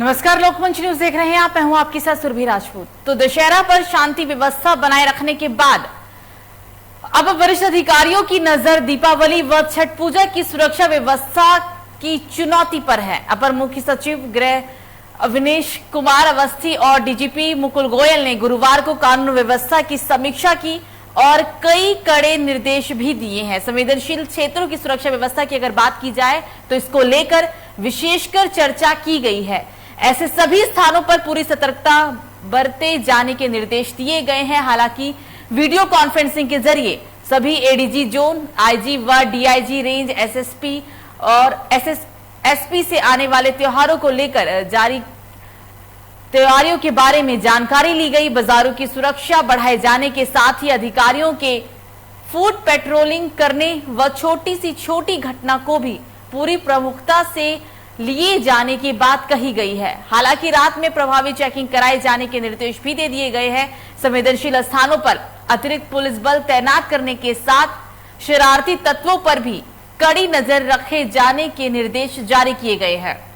नमस्कार, लोकमंच न्यूज देख रहे हैं आप। मैं हूं आपके साथ सुरभि राजपूत। तो दशहरा पर शांति व्यवस्था बनाए रखने के बाद अब वरिष्ठ अधिकारियों की नजर दीपावली व छठ पूजा की सुरक्षा व्यवस्था की चुनौती पर है। अपर मुख्य सचिव गृह अविनेश कुमार अवस्थी और डीजीपी मुकुल गोयल ने गुरुवार को कानून व्यवस्था की समीक्षा की और कई कड़े निर्देश भी दिए हैं। संवेदनशील क्षेत्रों की सुरक्षा व्यवस्था की अगर बात की जाए तो इसको लेकर विशेषकर चर्चा की गई है। ऐसे सभी स्थानों पर पूरी सतर्कता बरते जाने के निर्देश दिए गए हैं। हालांकि वीडियो कॉन्फ्रेंसिंग के जरिए सभी एडीजी जोन, आईजी व डीआईजी रेंज, एसएसपी और एसपी से आने वाले त्योहारों को लेकर जारी तैयारियों के बारे में जानकारी ली गई। बाजारों की सुरक्षा बढ़ाए जाने के साथ ही अधिकारियों के फुट पेट्रोलिंग करने व छोटी सी छोटी घटना को भी पूरी प्रमुखता से लिए जाने की बात कही गई है। हालांकि रात में प्रभावी चेकिंग कराए जाने के निर्देश भी दे दिए गए हैं। संवेदनशील स्थानों पर अतिरिक्त पुलिस बल तैनात करने के साथ शरारती तत्वों पर भी कड़ी नजर रखे जाने के निर्देश जारी किए गए हैं।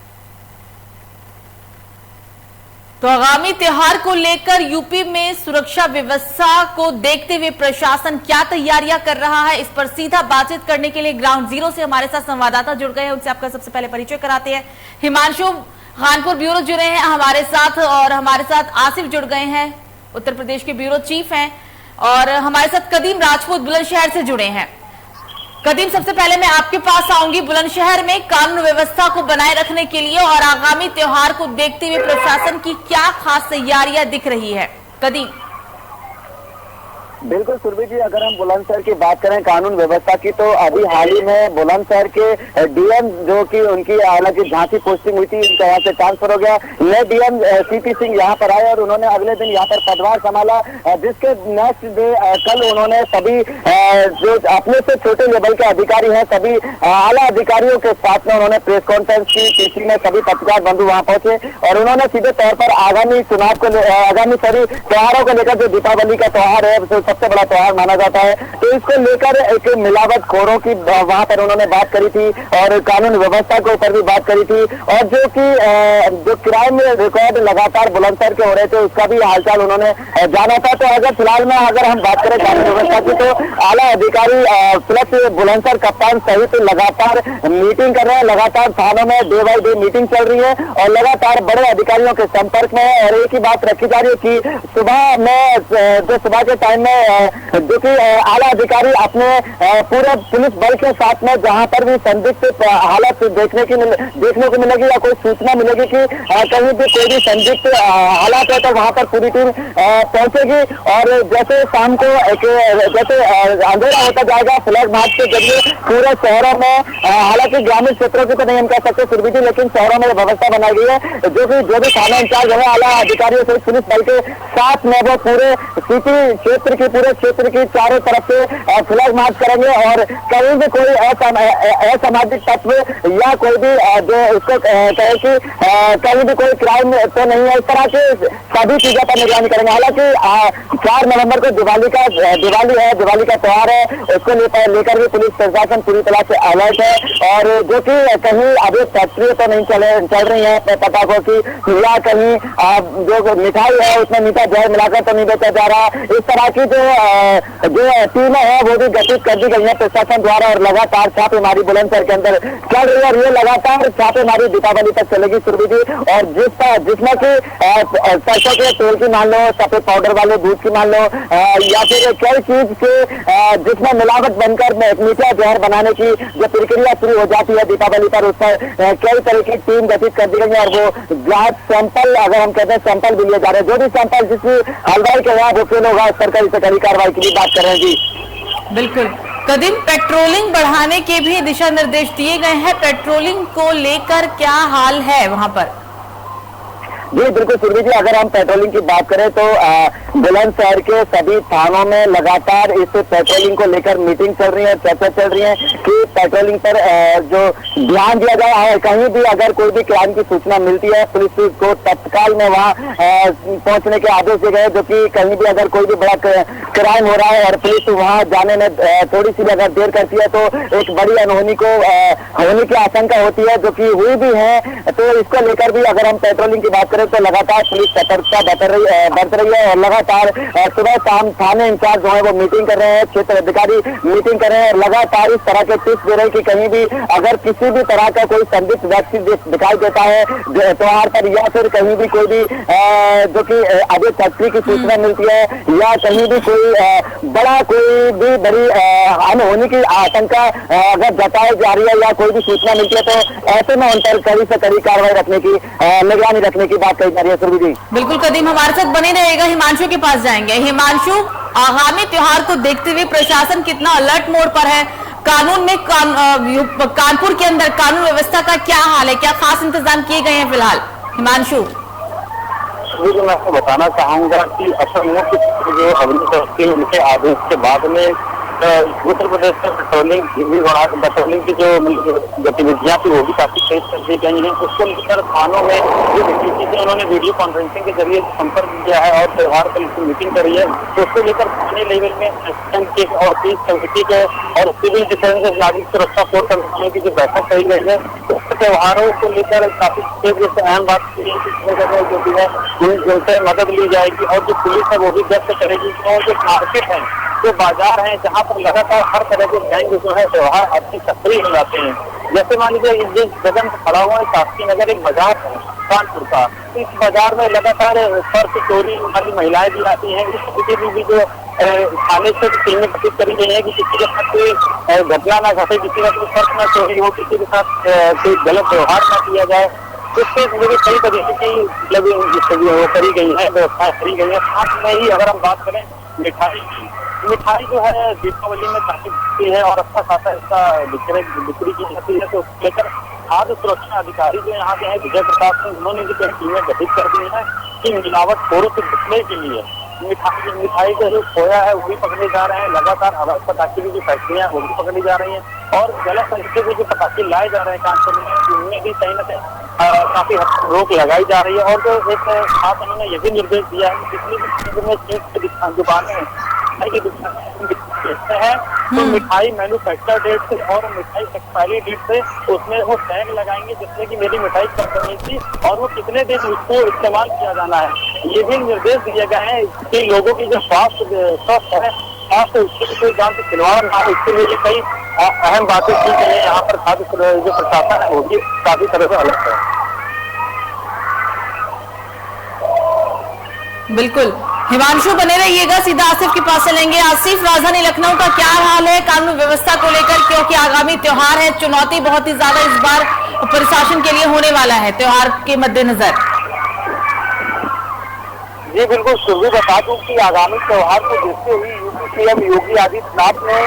तो आगामी त्योहार को लेकर यूपी में सुरक्षा व्यवस्था को देखते हुए प्रशासन क्या तैयारियां कर रहा है, इस पर सीधा बातचीत करने के लिए ग्राउंड जीरो से हमारे साथ संवाददाता जुड़ गए हैं। उनसे आपका सबसे पहले परिचय कराते हैं। हिमांशु खानपुर ब्यूरो जुड़े हैं हमारे साथ और हमारे साथ आसिफ जुड़ गए हैं, उत्तर प्रदेश के ब्यूरो चीफ हैं, और हमारे साथ कदीम राजपूत बुलंदशहर से जुड़े हैं। कदीम, सबसे पहले मैं आपके पास आऊंगी। बुलंदशहर में कानून व्यवस्था को बनाए रखने के लिए और आगामी त्योहार को देखते हुए प्रशासन की क्या खास तैयारियां दिख रही है? कदीम। बिल्कुल सुरभि जी, अगर हम बुलंदशहर की बात करें कानून व्यवस्था की, तो अभी हाल ही में बुलंदशहर के डीएम जो कि उनकी हालांकि झांसी पोस्टिंग हुई थी, उनका यहाँ से ट्रांसफर हो गया। नए डीएम सीपी सिंह यहाँ पर आए और उन्होंने अगले दिन यहाँ पर पदभार संभाला, जिसके नेक्स्ट डे कल उन्होंने सभी जो अपने से छोटे लेवल के अधिकारी हैं सभी आला अधिकारियों के साथ में उन्होंने प्रेस कॉन्फ्रेंस की। पीसी में सभी पत्रकार बंधु वहाँ पहुंचे और उन्होंने सीधे तौर पर आगामी चुनाव को आगामी सभी त्योहारों को लेकर, जो दीपावली का त्योहार है सबसे बड़ा त्योहार माना जाता है, तो इसको लेकर एक मिलावट खोरों की वहां पर उन्होंने बात करी थी और कानून व्यवस्था के ऊपर भी बात करी थी। और जो कि जो क्राइम रिकॉर्ड लगातार बुलंदशहर के हो रहे थे उसका भी हालचाल उन्होंने जाना था। तो अगर फिलहाल में अगर हम बात करें कानून व्यवस्था की, तो आला अधिकारी प्लस बुलंदशहर कप्तान सहित लगातार मीटिंग कर रहे हैं। लगातार थानों में डे बाई डे मीटिंग चल रही है और लगातार बड़े अधिकारियों के संपर्क में है। और एक ही बात रखी जा रही है कि सुबह में जो सुबह के टाइम में जो कि आला अधिकारी अपने पूरे पुलिस बल के साथ में जहां पर भी संदिग्ध हालत देखने को मिलेगी या कोई सूचना मिलेगी कि कहीं भी कोई भी संदिग्ध हालात है, तो वहां पर पूरी टीम पहुंचेगी। और जैसे शाम को जैसे अंधेरा होता जाएगा, फ्लैग मार्च के जरिए पूरे शहरों में, हालांकि ग्रामीण क्षेत्रों की तो नहीं हम कह सकते सुरभि, लेकिन शहरों में व्यवस्था बनाई गई है। जो भी थाना इंचार्ज है आला अधिकारियों से पुलिस बल के साथ में वो पूरे सिटी क्षेत्र की चारों तरफ से फ्लैग मार्च करेंगे और कहीं भी कोई असामाजिक तत्व या कोई भी जो उसको कहे कि कहीं भी कोई क्राइम तो नहीं है, इस तरह के सभी चीजों पर निगरानी करेंगे। हालांकि 4 नवंबर को दिवाली का त्योहार है, उसको लेकर भी पुलिस प्रशासन पूरी तरह से अलर्ट है। और जो कि कहीं अभी फैक्ट्री तो नहीं चल रही है पटाखों की, या कहीं जो मिठाई है उसमें मीठा जहर मिलाकर तो नहीं बेचा जा रहा। इस तरह की जो टीमें है वो भी गठित कर दी गई है प्रशासन द्वारा और लगातार छापेमारी बुलंदशहर के अंदर चल रही है। और ये लगातार छापेमारी दीपावली तक चलेगी सुरभि जी। और जिसमें कि सरसों के तेल की मान लो, सफेद पाउडर वाले दूध की मान लो, या फिर कई चीज के जिसमें मिलावट बनकर मीठा जहर बनाने की जो प्रक्रिया शुरू हो जाती है दीपावली पर, उस पर कई तरह की टीम गठित कर दी गई है। और वो जांच सैंपल, अगर हम कहते हैं सैंपल भी लिए जा रहे हैं, जो भी सैंपल जिसकी हलवाई के यहाँ वो फेल होगा, उस पर कड़ी से कड़ी कार्रवाई की भी बात कर रहे हैं जी। बिल्कुल कदीम, पेट्रोलिंग बढ़ाने के भी दिशा निर्देश दिए गए हैं। पेट्रोलिंग को लेकर क्या हाल है वहां पर? जी बिल्कुल सुरभि जी, अगर हम पेट्रोलिंग की बात करें तो बुलंदशहर के सभी थानों में लगातार इस पेट्रोलिंग को लेकर मीटिंग चल रही है, चर्चा चल रही है कि पेट्रोलिंग पर जो ध्यान दिया जाए है। कहीं भी अगर कोई भी क्राइम की सूचना मिलती है पुलिस को तत्काल में वहां पहुंचने के आदेश दिए गए, जो कि कहीं भी अगर कोई भी बड़ा क्राइम हो रहा है और पुलिस वहां जाने में थोड़ी सी भी अगर देर करती है तो एक बड़ी अनहोनी को होने की आशंका होती है, जो कि हुई भी है। तो इसको लेकर भी अगर हम पेट्रोलिंग की बात करें तो लगातार पुलिस सतर्कता बरत रही है और लगातार सुबह शाम थाने इंचार्ज जो है वो मीटिंग कर रहे हैं, क्षेत्र अधिकारी मीटिंग कर रहे हैं और लगातार इस तरह के टिप्स दे रहे हैं कि कहीं भी अगर किसी भी तरह का कोई संदिग्ध व्यक्ति दिखाई देता है त्योहार पर या फिर कहीं भी कोई भी जो कि अवैध फैक्ट्री की सूचना मिलती है या कहीं भी कोई बड़ा कोई भी बड़ी अनहोनी की आशंका अगर जताई जा रही है या कोई भी सूचना मिलती है तो ऐसे में उन पर कड़ी से कड़ी कार्रवाई रखने की निगरानी रखने की बात कही जा रही है। सुरभि जी बिल्कुल कदीम हमारे साथ बने रहेगा, हिमांशु के पास जाएंगे। हिमांशु, आगामी त्योहार को देखते हुए प्रशासन कितना अलर्ट मोड पर है? कानून में कानपुर के अंदर कानून व्यवस्था का क्या हाल है? क्या खास इंतजाम किए गए हैं फिलहाल? हिमांशु जो मैं आपको बताना चाहूंगा कि असम में जो अग्नि उनके आदेश के बाद में उत्तर प्रदेश में पेट्रोलिंग की जो गतिविधियां थी वो भी काफी तेज कर दी गई हैं। उसको लेकर थानों में जो डीसीपी से उन्होंने वीडियो कॉन्फ्रेंसिंग के जरिए संपर्क किया है और त्योहार पर मीटिंग करी है, तो उसको लेकर थाने लेवल में के और पीस कमेटी के और सिविल डिफेंस नागरिक सुरक्षा कोर कमेटियों की जो बैठक करी गई है, त्योहारों को लेकर काफी तेज अहम बात जो भी है उनसे मदद ली जाएगी और जो पुलिस है वो भी गश्त करेगी और जो मार्केट है जो बाजार हैं जहां पर लगातार हर तरह के गैंग जो है त्योहार आपकी सक्रिय हो जाते हैं। जैसे मान लीजिए जिस जगह खड़ा हुआ है शास्त्री नगर एक बाजार है कानपुर का, इस बाजार में लगातार पर्स चोरी वाली महिलाएं भी आती हैं। इस स्थिति में भी जो थाने से टीमें गठित करी गई है कि किसी के साथ कोई घटना ना घटे, किसी का कोई पर्स ना चोरी हो, किसी के साथ कोई गलत व्यवहार ना किया जाए। इससे मुझे कई तरीके की मतलब करी गई है, व्यवस्था करी गई है। साथ में ही अगर हम बात करें मिठाई जो है दीपावली में काफी बिकती है और अच्छा खासा इसका बिक्री की जाती है, तो उसको लेकर खाद्य सुरक्षा अधिकारी जो यहाँ के हैं विजय प्रताप सिंह, उन्होंने भी टीमें गठित कर दी है कि मिलावट खोरों से बचने के लिए मिठाई का जो खोया है वो भी पकड़े जा रहे हैं। लगातार अवैध पटाखे की जो फैक्ट्रियां वो भी पकड़ी जा रही हैं और गलत तरीके से जो पटाखे लाए जा रहे हैं कानपुर में, उनमें भी कहीं न कहीं काफी रोक लगाई जा रही है। और जो एक खास उन्होंने ये भी निर्देश दिया है कि जितनी भी चीजों में चीज की दुकानें है तो मिठाई मैन्युफैक्चर डेट से और मिठाई एक्सपायरी डेट से उसमें वो टैग लगाएंगे जिससे कि मेरी मिठाई कब बनी थी और वो कितने दिन उसको इस्तेमाल किया जाना है। ये भी निर्देश दिए गए हैं कि लोगों की जो स्वास्थ्य है स्वास्थ्य उसके कोई जान से खिलवाड़ ना हो, इसके लिए कई अहम बातें की गई है। यहाँ पर खाद्य जो प्रशासन है वो भी काफी तरह से अलग है। बिल्कुल हिमांशु बने रहिएगा, सीधा आसिफ के पास चलेंगे। आसिफ, राजधानी लखनऊ का क्या हाल है कानून व्यवस्था को लेकर, क्योंकि आगामी त्योहार है, चुनौती बहुत ही ज्यादा इस बार प्रशासन के लिए होने वाला है त्योहार के मद्देनजर। जी बिल्कुल सुरभि, बता दूं कि आगामी त्योहार को देखते हुए यूपी सीएम योगी आदित्यनाथ ने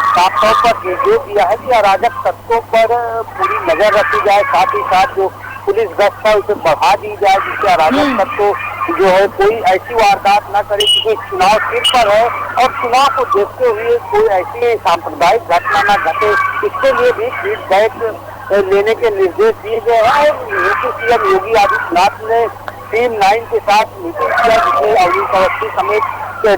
साफ तौर पर निर्देश दिया है कि अराजक तत्वों पर पूरी नजर रखी जाए, साथ ही साथ जो पुलिस गश्त है उसे बढ़ा दी जाए जिससे अराजक तत्व जो है कोई ऐसी वारदात न करे क्योंकि चुनाव सिर पर है और चुनाव को देखते हुए कोई ऐसी सांप्रदायिक घटना न घटे, इसके लिए भी फीडबैक लेने के निर्देश दिए गए हैं। यूपी सीएम योगी आदित्यनाथ ने टीम 9 के साथ मीटिंग किया जिसमें अवनीश अवस्थी समेत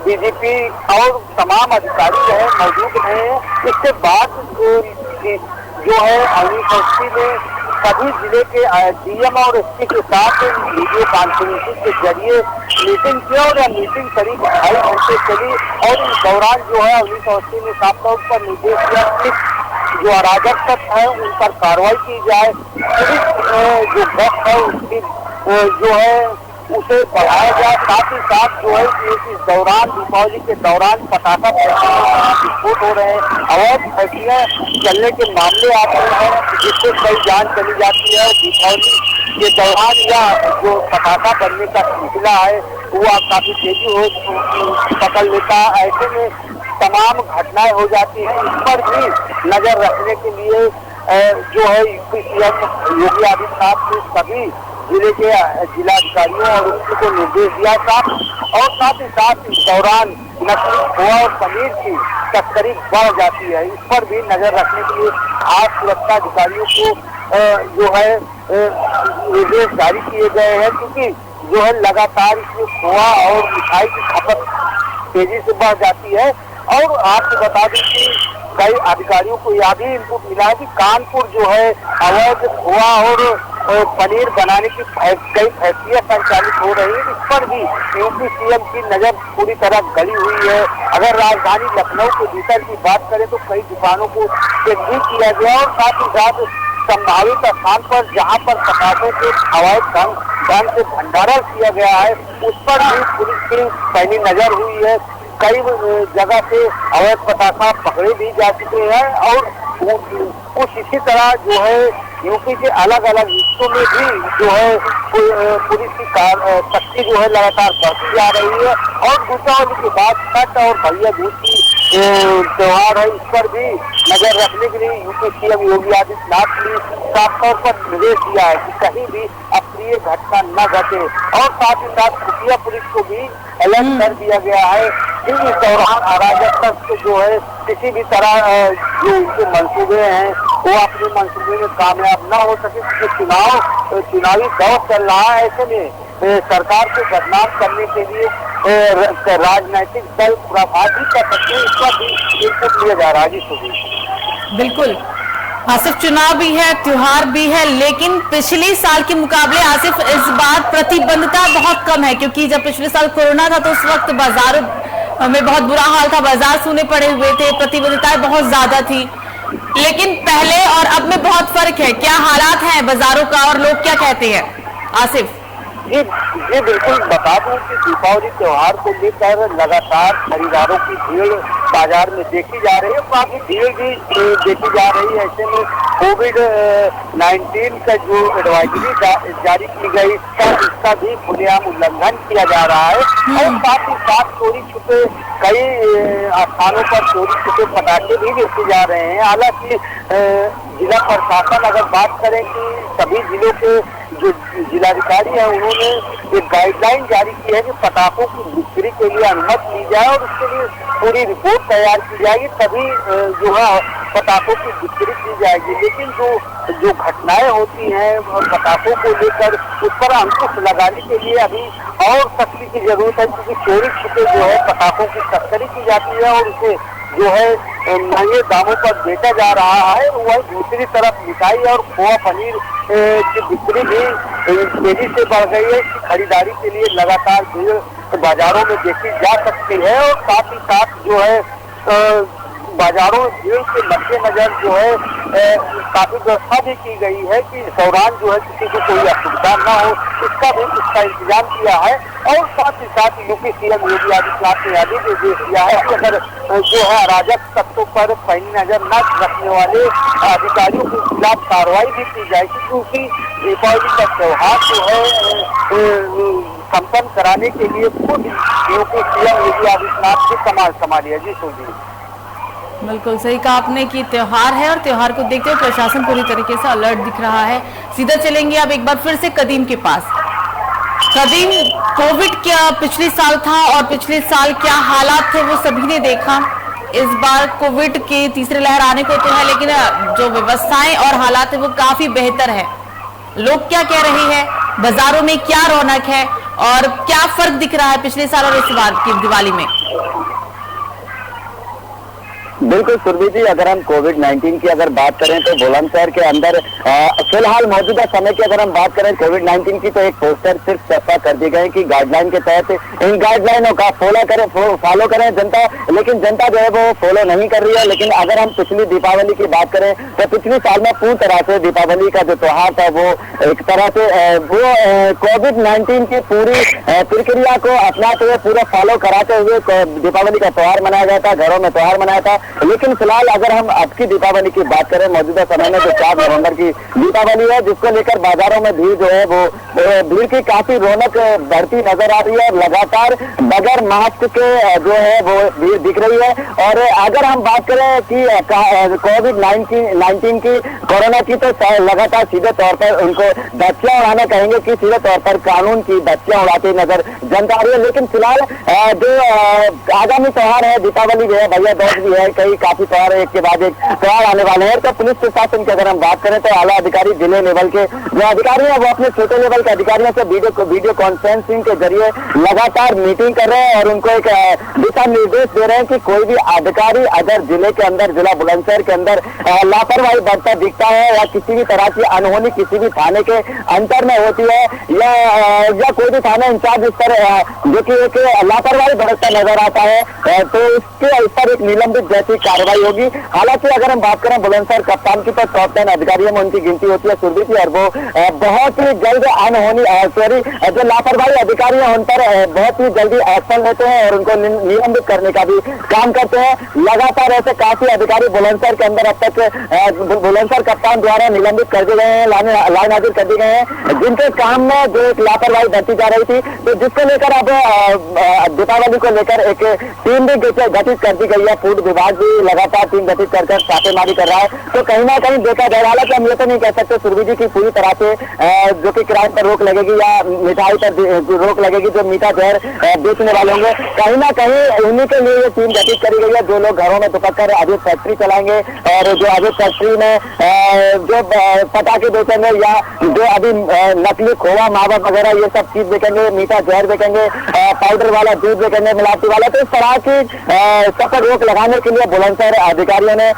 डीजीपी और तमाम अधिकारी जो है मौजूद रहे। इसके बाद जो है अवनीश अवस्थी ने सभी जिले के डीएम और एसपी के साथ वीडियो कॉन्फ्रेंसिंग के जरिए मीटिंग की और यह मीटिंग करीब 2.5 घंटे चली और इस दौरान जो है अवनीश अवस्थी ने साफ तौर पर निर्देश दिया कि जो अराजक तत्व है उन पर कार्रवाई की जाए, पुलिस जो गश्त है उसकी जो है उसे बढ़ाया जाए, साथ ही साथ जो है इस दौरान दीपावली के दौरान पटाखा विस्फोट हो रहे हैं, अवैध फैक्ट्रियां चलने के मामले आते हैं जिससे कई जान चली जाती है। दीपावली के दौरान या जो पटाखा बनने का सिलसिला है वो काफी तेजी हो पकड़ लेता है, ऐसे में तमाम घटनाएं हो जाती हैं। इस पर भी नजर रखने के लिए जो है यूपी सीएम योगी आदित्यनाथ ने सभी जिले के जिलाधिकारियों और उसी को निर्देश दिया था। और साथ ही साथ इस दौरान नकली खोआ और पनीर की तस्करी बढ़ जाती है, इस पर भी नजर रखने के लिए खास सुरक्षा अधिकारियों को जो है निर्देश जारी किए गए हैं, क्योंकि जो है लगातार इसमें खोआ और मिठाई की खपत तेजी से बढ़ जाती है। और आपको बता दें कि कई अधिकारियों को यह भी इनपुट मिला है कि कानपुर जो है अवैध खोआ और पनीर बनाने की कई फैक्ट्रियां संचालित हो रही है, इस पर भी यूपी सीएम की नजर पूरी तरह गड़ी हुई है। अगर राजधानी लखनऊ के भीतर की बात करें तो कई दुकानों को चेक भी किया गया और साथ ही साथ संभावित स्थान पर जहां पर पटाखों के अवैध ढंग से भंडारण किया गया है, उस पर भी पुलिस की पैनी नजर हुई है। कई जगह से अवैध पटाखा पकड़े भी जा चुके हैं और कुछ इसी तरह जो है यूपी के अलग अलग हिस्सों में भी जो है पुलिस की सख्ती जो है लगातार बढ़ती जा रही है। और दीपावली के बाद छठ और भैया दूज की त्योहार है, इस पर भी नजर रखने के लिए यूपी सीएम योगी आदित्यनाथ ने साफ तौर पर निर्देश दिया है कि कहीं भी अप्रिय घटना न घटे। और साथ ही साथ खुफिया पुलिस को भी अलर्ट कर दिया गया है कि इस दौरान अराजक तत्व जो है किसी भी तरह जो उनके मंसूबे हैं वो अपने मंसूबे में कामयाब न हो सके, क्योंकि चुनावी दौर चल रहा है। ऐसे में सरकार को बदनाम करने के लिए राजनीतिक दल प्रभावी कर सकते हैं, इसका भी इनपुट लिया जा रहा है। जी बिल्कुल आसिफ, चुनाव भी है, त्योहार भी है, लेकिन पिछले साल के मुकाबले आसिफ इस बार प्रतिबंधता बहुत कम है, क्योंकि जब पिछले साल कोरोना था तो उस वक्त बाजारों में बहुत बुरा हाल था, बाजार सूने पड़े हुए थे, प्रतिबंधताएं बहुत ज्यादा थी। लेकिन पहले और अब में बहुत फर्क है, क्या हालात है बाजारों का और लोग क्या कहते हैं आसिफ? ये बिल्कुल बता दूं कि दीपावली त्योहार को लेकर लगातार खरीदारों की भीड़ बाजार में देखी जा रही है, काफी भीड़ भी देखी जा रही है। ऐसे में कोविड-19 का जो एडवाइजरी जारी की गई इसका भी खुलेआम उल्लंघन किया जा रहा है। और साथ ही साथ चोरी छुपे कई स्थानों पर चोरी छुपे पटाखे भी बेचे जा रहे हैं। हालांकि जिला प्रशासन अगर बात करें कि सभी जिलों के जो जिलाधिकारी है उन्होंने एक गाइडलाइन जारी की है कि पटाखों की बिक्री के लिए अनुमति ली जाए और उसके लिए पूरी रिपोर्ट तैयार की जाएगी, तभी जो है पटाखों की बिक्री की जाएगी। लेकिन जो घटनाएं होती हैं पटाखों को लेकर उस पर अंकुश लगाने के लिए अभी और सख्ती की जरूरत है, क्योंकि चोरी छिपे जो है पटाखों की तस्करी की जाती है और उसे जो है महंगे दामों पर बेचा जा रहा है। वही दूसरी तरफ मिठाई और खोआ पनीर की बिक्री भी तेजी से बढ़ गई है। इसकी खरीदारी के लिए लगातार भीड़ बाजारों में देखी जा सकती है। और साथ ही साथ जो है बाजारों में भीड़ के मद्देनजर जो है काफी व्यवस्था भी की गई है कि इस दौरान जो है किसी को कोई असुविधा न हो, इसका इंतजाम किया है। और साथ ही साथ यूपी सीएम योगी आदित्यनाथ ने यह भी निर्देश दिया है कि अगर जो है अराजक तत्वों पर पैनी नजर न रखने वाले अधिकारियों के खिलाफ कार्रवाई भी की जाएगी, क्योंकि दीपावली का त्योहार जो है संपन्न कराने के लिए खुद यूपी सीएम योगी आदित्यनाथ ने कमान संभाली है। जी सुनिए, बिल्कुल सही कहा आपने कि त्योहार है और त्योहार को देखते हुए प्रशासन पूरी तरीके से अलर्ट दिख रहा है। सीधा चलेंगे अब एक बार फिर से कदीम के पास। कदीम, कोविड क्या पिछले साल था और पिछले साल क्या हालात थे वो सभी ने देखा। इस बार कोविड के तीसरे लहर आने को तो है, लेकिन जो व्यवस्थाएं और हालात है वो काफी बेहतर है। लोग क्या कह रहे हैं, बाजारों में क्या रौनक है और क्या फर्क दिख रहा है पिछले साल और इस बार की दिवाली में? बिल्कुल सुरभि जी, अगर हम कोविड-19 की अगर बात करें तो बुलंदशहर के अंदर फिलहाल मौजूदा समय की अगर हम बात करें कोविड-19 की, तो एक पोस्टर सिर्फ चर्चा कर दी गई कि गाइडलाइन के तहत इन गाइडलाइनों का फॉलो करें जनता, लेकिन जनता जो है वो फॉलो नहीं कर रही है। लेकिन अगर हम पिछली दीपावली की बात करें तो पिछले साल में पूरी तरह से दीपावली का जो त्योहार था वो एक तरह से वो कोविड-19 की पूरी प्रक्रिया को अपनाते हुए पूरा फॉलो कराते हुए दीपावली का त्योहार मनाया गया था, घरों में त्योहार मनाया था। लेकिन फिलहाल अगर हम अब की दीपावली की बात करें, मौजूदा समय में जो 4 नवंबर की दीपावली है, जिसको लेकर बाजारों में भीड़ जो है वो भीड़ की काफी रौनक बढ़ती नजर आ रही है। लगातार बगैर मास्क के जो है वो भीड़ दिख रही है। और अगर हम बात करें कि कोविड-19 की, कोरोना की, तो लगातार सीधे तौर पर उनको धज्जियां उड़ाना कहेंगे कि सीधे तौर पर कानून की धज्जियां उड़ाती नजर जनता आ रही है। लेकिन फिलहाल जो आगामी त्योहार है, दीपावली भी है, भैया दूज भी है, कई काफी त्योहार एक के बाद एक त्योहार आने वाले हैं। तो पुलिस प्रशासन की अगर हम बात करें तो आला अधिकारी, जिले लेवल के जो अधिकारी हैं वो अपने छोटे लेवल के अधिकारियों से वीडियो कॉन्फ्रेंसिंग के जरिए लगातार मीटिंग कर रहे हैं और उनको एक दिशा निर्देश दे रहे हैं कि कोई भी अधिकारी अगर जिले के अंदर, जिला बुलंदशहर के अंदर लापरवाही बरतता दिखता है या किसी भी तरह की अनहोनी किसी भी थाने के अंतर में होती है या कोई भी थाना इंचार्ज इस पर जो कि एक लापरवाही बरतता नजर आता है, तो इस पर एक निलंबित जैसी कार्रवाई होगी। हालांकि अगर हम बात करें बुलंदशहर कप्तान की, तो टॉप 10 अधिकारियों में उनकी गिनती होती है सुरभि की, और वो बहुत ही जल्द जो लापरवाही अधिकारी है उन पर बहुत ही जल्दी एक्शन लेते हैं और उनको निलंबित करने का भी काम करते हैं। लगातार ऐसे काफी अधिकारी बुलंदशहर के अंदर अब तक बुलंदशहर कप्तान द्वारा निलंबित कर दिए गए हैं, लाइन हाजिर कर दिए गए हैं, जिनके काम में जो एक लापरवाही बरती जा रही थी। तो जिसको लेकर अब दीपावली को लेकर एक टीम भी गठित कर दी गई है। फूड विभाग भी लगातार टीम गठित कर छापेमारी कर रहा है। तो कहीं ना कहीं देखा जा रहा है कि हम ये तो नहीं कह सकते सुरभि जी की पूरी तरह से जो कि किराए पर रोक लगेगी या मिठाई पर रोक लगेगी, जो मीठा जहर बेचने वाले होंगे, कहीं ना कहीं उन्हीं के लिए ये टीम गठित करी गई है। जो लोग घरों में दुपक कर अभी फैक्ट्री चलाएंगे और जो अभी फैक्ट्री में जो पटाखे बेचेंगे या जो अभी नकली खोवा, मावा वगैरह ये सब चीज बेचेंगे, मीठा जहर बेचेंगे, पाउडर वाला दूध बेचेंगे, मिलावटी वाला, तो इस तरह की सब पर रोक लगाने के लिए बुलंदशहर अधिकारियों ने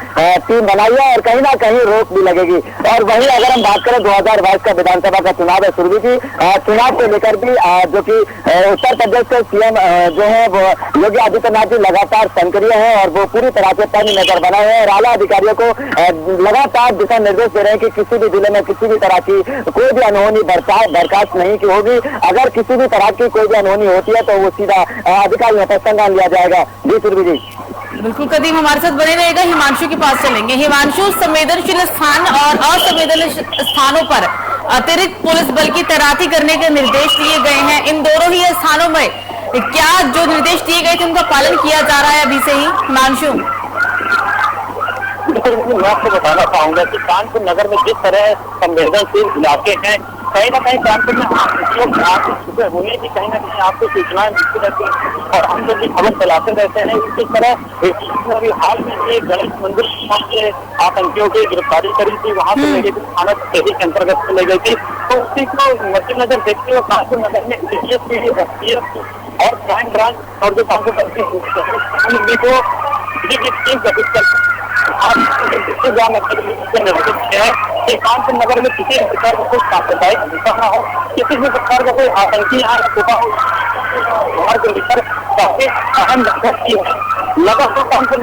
टीम बनाई है और कहीं ना कहीं रोक भी लगेगी। और वहीं अगर हम बात करें 2022 का विधानसभा का चुनाव है सुरभि जी, चुनाव को लेकर भी जो कि उत्तर प्रदेश के सीएम जो है वो योगी आदित्यनाथ जी लगातार सक्रिय है और वो पूरी तरह से पैनी नजर बनाए हैं और आला अधिकारियों को लगातार दिशा निर्देश दे रहे हैं कि किसी भी जिले में किसी भी तरह की कोई भी अनहोनी बर्खास्त नहीं की होगी। अगर किसी भी तरह की कोई भी अनहोनी होती है तो वो सीधा अधिकारियों पर संज्ञान लिया जाएगा। जी सुरभि जी। बिल्कुल कदीम हमारे साथ बने रहेगा। हिमांशु के पास चलेंगे। हिमांशु, संवेदनशील स्थान और असंवेदनशील स्थानों पर अतिरिक्त पुलिस बल की तैनाती करने के निर्देश दिए गए हैं। इन दोनों ही स्थानों में क्या जो निर्देश दिए गए थे उनका पालन किया जा रहा है अभी से ही? हिमांशु, मैं आपको बताना चाहूंगा कि कानपुर नगर में जिस तरह संवेदनशील इलाके हैं, कहीं ना कहीं कानपुर में सुबह होने की कहीं ना कहीं आपको सूचनाएं मिलती रहती है और हम लोग खबर चलाते रहते हैं। इसी तरह अभी हाल में एक गणेश मंदिर से आतंकियों की गिरफ्तारी करी थी, वहां से ले गई थी, थाना शहरी के अंतर्गत ले गई थी। तो उसी को मद्देनजर देखते हुए कानपुर नगर में और क्राइम ब्रांच और जो कानपुर कानपुर नगर में किसी भी प्रकार का कोई सांप्रदायिक हिंसा न हो, किसी भी प्रकार का कोई आतंकी यहाँ छुपा हो, को लेकर काफी अहम लगातार कानपुर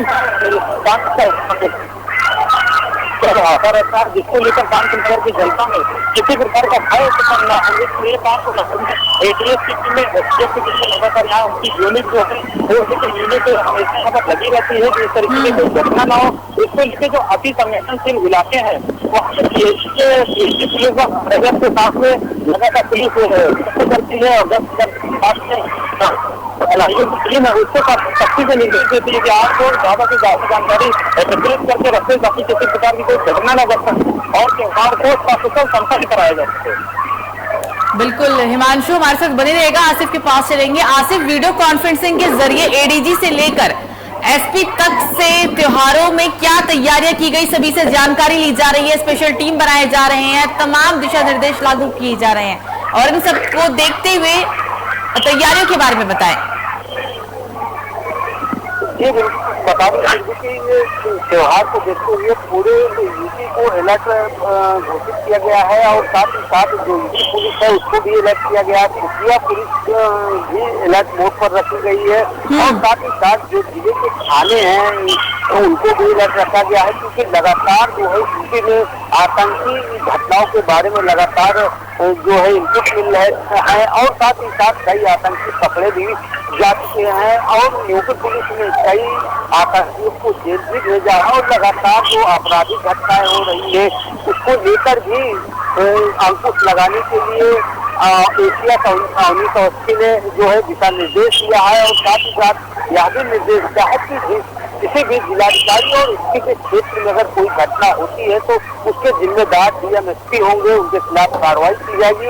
आता रहता है, जिसको लेकर कानपुर नगर की जनता में किसी प्रकार का भय उत्पन्न न हो। इसलिए कानपुर एटीएस की टीमें लगातार यहाँ उनकी यूनिट जो है वो यूनिट हमेशा यहाँ पर लगी रहती है कि इस तरीके की कोई घटना न हो। इसको लेकर जो अति संवेदनशील इलाके हैं वहाँ पुलिस के साथ में लगातार पुलिस करती है और 10 टीम है उसको सख्ती से निर्देश देती है कि आपको ज्यादा से ज्यादा जानकारी एकत्रित करके रखे ताकि किसी प्रकार की कोई घटना न घट सके और त्योहार को सकुशल संपन्न कराया जा सके। बिल्कुल हिमांशु हमारे साथ बने रहेगा। आसिफ के पास चलेंगे। आसिफ, वीडियो कॉन्फ्रेंसिंग के जरिए एडीजी से लेकर एसपी तक से त्योहारों में क्या तैयारियां की गई, सभी से जानकारी ली जा रही है, स्पेशल टीम बनाए जा रहे हैं, तमाम दिशा निर्देश लागू किए जा रहे हैं और इन सबको देखते हुए तैयारियों के बारे में बताएं। ये बता दें कि त्योहार को देखते हुए पूरे यूपी को अलर्ट घोषित किया गया है और साथ ही साथ जो यूपी पुलिस है उसको भी अलर्ट किया गया है। खुफिया पुलिस भी अलर्ट मोड पर रखी गई है और साथ ही साथ जो जिले के थाने हैं तो उनको भी अलर्ट रखा गया है, क्योंकि लगातार जो है यूपी में आतंकी घटनाओं के बारे में लगातार जो है इनपुट मिल रहे हैं और साथ ही साथ कई आतंकी पकड़े भी जा चुके हैं और यूपी पुलिस ने कई आतंकियों को जेल भी भेजा है और लगातार जो आपराधिक घटनाएं हो रही है उसको लेकर भी अंकुश लगाने के लिए एशिया 1980 ने जो है दिशा निर्देश दिया है और साथ ही साथ यह भी निर्देश दिया है कि किसी भी जिलाधिकारी और इसके के क्षेत्र में अगर कोई घटना होती है तो उसके जिम्मेदार डीएमएसपी होंगे, उनके खिलाफ कार्रवाई की जाएगी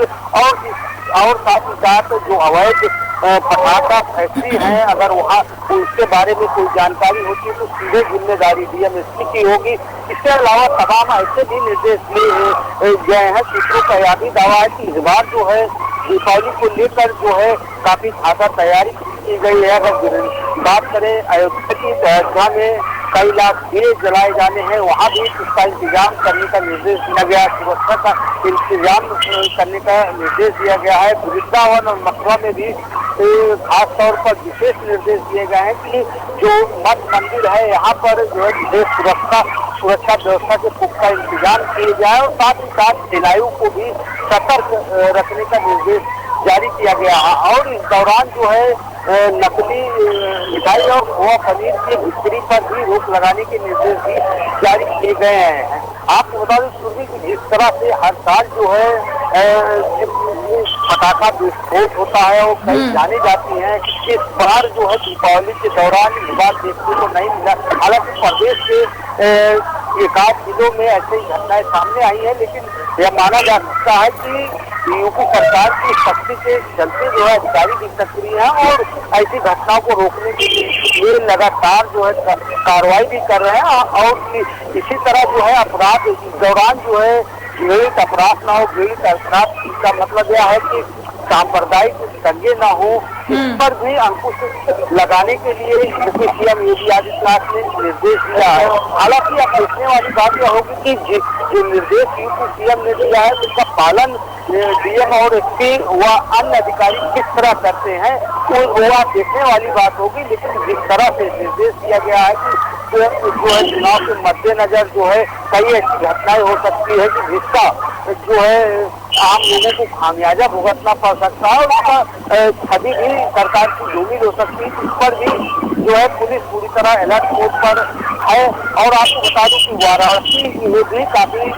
और साथ ही साथ जो अवैध पटाखा फैक्ट्री है अगर वहाँ उसके बारे में कोई जानकारी होती है तो सीधे जिम्मेदारी डीएमएसपी की होगी। इसके अलावा तमाम ऐसे भी निर्देश दिए गए हैं। सूत्रों का यह भी दावा है कि इस बार जो है दीपावली को लेकर जो है काफी खासा तैयारी की गई है। अगर बात करें अयोध्या की अयोध्या में कई लाख दिए जलाए जाने हैं, वहाँ भी उसका इंतजाम करने का निर्देश दिया गया, सुरक्षा का इंतजाम करने का निर्देश दिया गया है। वृंदावन और मथुरा में भी खास तौर पर विशेष निर्देश दिए गए हैं कि जो मठ मंदिर है यहाँ पर जो है विशेष सुरक्षा व्यवस्था के पुख्ता इंतजाम किए जाए और साथ ही साथ सेनाइयों को भी सतर्क रखने का निर्देश जारी किया गया है। और इस दौरान जो है नकली मिठाई और खोआ पनीर की बिक्री पर भी रोक लगाने के निर्देश भी जारी किए गए हैं। आपको बता दें सुरभि की जिस तरह से हर साल जो है पटाखा विस्फोट होता है और कई जाने जाती हैं, इस बार जो है दीपावली के दौरान इस बार देखने को नहीं मिला। हालांकि प्रदेश के एक आध जिलों में ऐसे ही घटनाएं सामने आई है, लेकिन यह माना जा सकता है कि यूपी सरकार की सख्ती के चलते जो है अधिकारी भी सक्रिय हैं और ऐसी घटनाओं को रोकने के लिए लगातार जो है कार्रवाई भी कर रहे हैं और इसी तरह जो है अपराध इस दौरान जो है पीड़ित अपराध ना हो। पीड़ित अपराध का मतलब यह है कि सांप्रदायिक दंगे न हो, इस पर भी अंकुश लगाने के लिए सीएम योगी आदित्यनाथ ने निर्देश दिया है। हालांकि अब देखने वाली बात यह होगी कि जो निर्देश यूपी सीएम ने दिया है उसका पालन डीएम और एसपी व अन्य अधिकारी किस तरह करते हैं तो वो आप देखने वाली बात होगी। लेकिन जिस तरह से निर्देश दिया गया है कि जो है चुनाव के मद्देनजर जो है कई ऐसी घटनाएं हो सकती है कि जिसका जो है आम लोगों को खामियाजा भुगतना पड़ सकता है और उसका छवि भी सरकार की धूमिल हो सकती है। इस पर भी जो है पुलिस पूरी तरह अलर्ट मोड पर है। और आपको बता दूं कि वाराणसी में भी काफी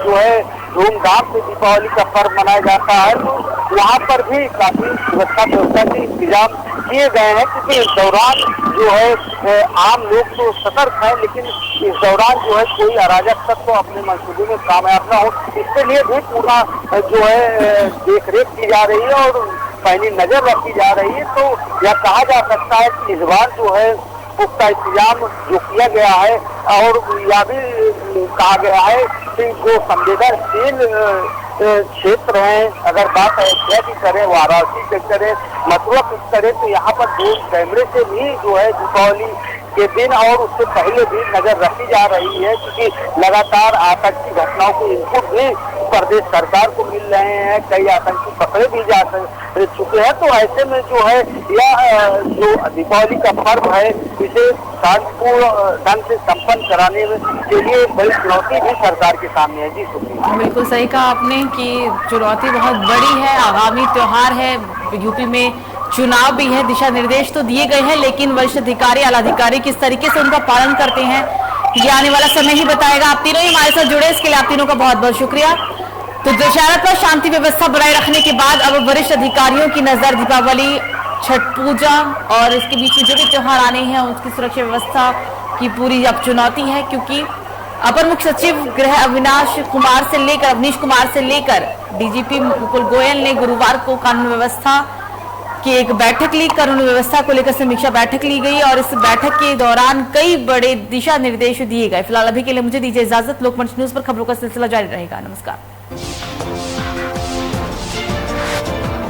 जो है धूमधाम से दीपावली का पर्व मनाया जाता है, तो वहाँ पर भी काफी सुरक्षा व्यवस्था के इंतजाम किए गए हैं, क्योंकि इस दौरान जो है आम लोग तो सतर्क है, लेकिन इस दौरान जो है कोई अराजक तत्व तो अपने मंसूबे में कामयाब न हो, इसके लिए भी पूरा जो है देख रेख की जा रही है और पैनी नजर रखी जा रही है। तो यह कहा जा सकता है कि इस बार जो है पुख्ता इंतजाम जो किया गया है और यह भी कहा गया है कि जो संवेदनशील क्षेत्र हैं, अगर बात अयोध्या की करें, वाराणसी की करें, मथुरा की करें, तो यहाँ पर ड्रोन कैमरे से भी जो है दीपावली के दिन और उससे पहले भी नजर रखी जा रही है, क्योंकि लगातार आतंकी घटनाओं के इनपुट भी प्रदेश सरकार को मिल रहे हैं, कई आतंकी पकड़े भी जा चुके हैं। तो ऐसे में जो है यह जो दीपावली का पर्व है इसे शांतिपूर्ण ढंग से संपन्न कराने के लिए बड़ी चुनौती भी सरकार के सामने है। जी शुक्रिया। बिल्कुल सही कहा आपने कि चुनौती बहुत बड़ी है, आगामी त्योहार है, यूपी में चुनाव भी है, दिशा निर्देश तो दिए गए हैं, लेकिन वरिष्ठ अधिकारी आला अधिकारी किस तरीके से उनका पालन करते हैं ये आने वाला समय ही बताएगा। आप तीनों ही हमारे साथ जुड़े, इसके लिए आप तीनों का बहुत बहुत शुक्रिया। तो दशहरा पर शांति व्यवस्था बनाए रखने के बाद अब वरिष्ठ अधिकारियों की नजर दीपावली, छठ पूजा और इसके बीच में जो भी त्योहार आने हैं उसकी सुरक्षा व्यवस्था की पूरी अब चुनौती है, क्योंकि अपर मुख्य सचिव गृह अवनीश कुमार से लेकर डीजीपी मुकुल गोयल ने गुरुवार को कानून व्यवस्था की एक बैठक ली। कानून व्यवस्था को लेकर समीक्षा बैठक ली गई और इस बैठक के दौरान कई बड़े दिशा निर्देश दिए गए। फिलहाल अभी के लिए मुझे दीजिए इजाजत। लोकमंच न्यूज पर खबरों का सिलसिला जारी रहेगा। नमस्कार।